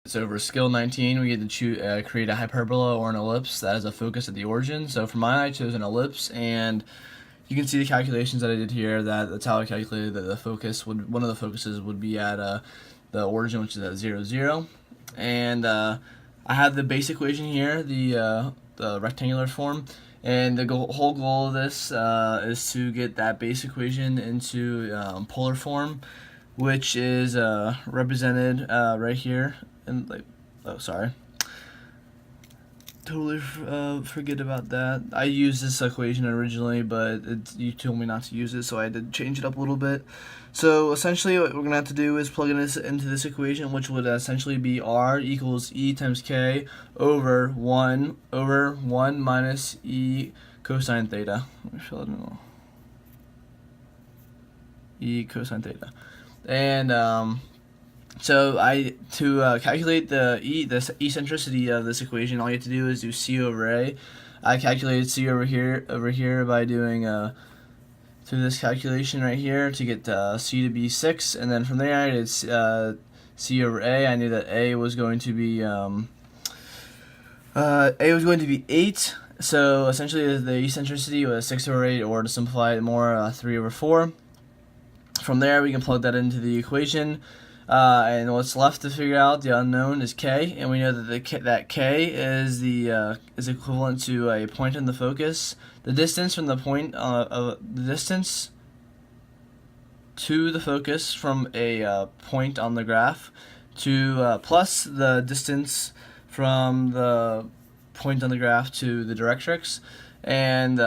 So for skill 19, we get to create a hyperbola or an ellipse that has a focus at the origin. So for mine, I chose an ellipse, and you can see the calculations that I did here. That's how I calculated that one of the focuses would be at the origin, which is at 0, 0. And I have the base equation here, the rectangular form. And the whole goal of this is to get that base equation into polar form, which is represented right here. And totally forget about that. I used this equation originally, but you told me not to use it, so I did change it up a little bit. So essentially what we're going to have to do is plug in into this equation, which would essentially be r equals e times k over 1 minus e cosine theta. Let me fill it in. E cosine theta. And so to calculate the eccentricity of this equation, all you have to do is do c over a. I calculated c over here by doing through this calculation right here to get c to be 6, and then from there I did c over a. I knew that a was going to be 8. So essentially the eccentricity was 6 over 8, or to simplify it more, 3 over 4. From there we can plug that into the equation. And what's left to figure out, the unknown, is k, and we know that that k is is equivalent to a point in the focus. The distance from the point the distance to the focus from a point on the graph to plus the distance from the point on the graph to the directrix. And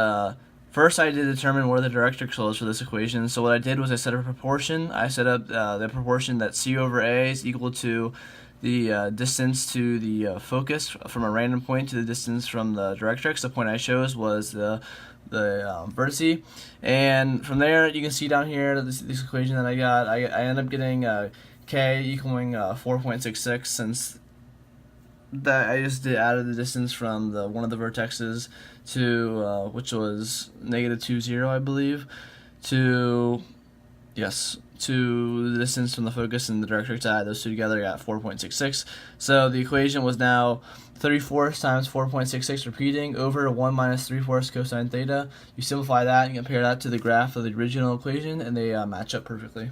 first I did determine where the directrix was for this equation. So what I did was I set up a proportion. I set up the proportion that c over a is equal to the distance to the focus from a random point to the distance from the directrix. The point I chose was the vertice. And from there you can see down here this equation that I got. I ended up getting k equaling 4.66, since that I just added the distance from one of the vertexes to which was -2, I believe, to the distance from the focus and the directrix. I add those two together, I got 4.66. So the equation was now 3/4 times 4.66 repeating over 1 minus 3/4 cosine theta. You simplify that and compare that to the graph of the original equation, and they match up perfectly.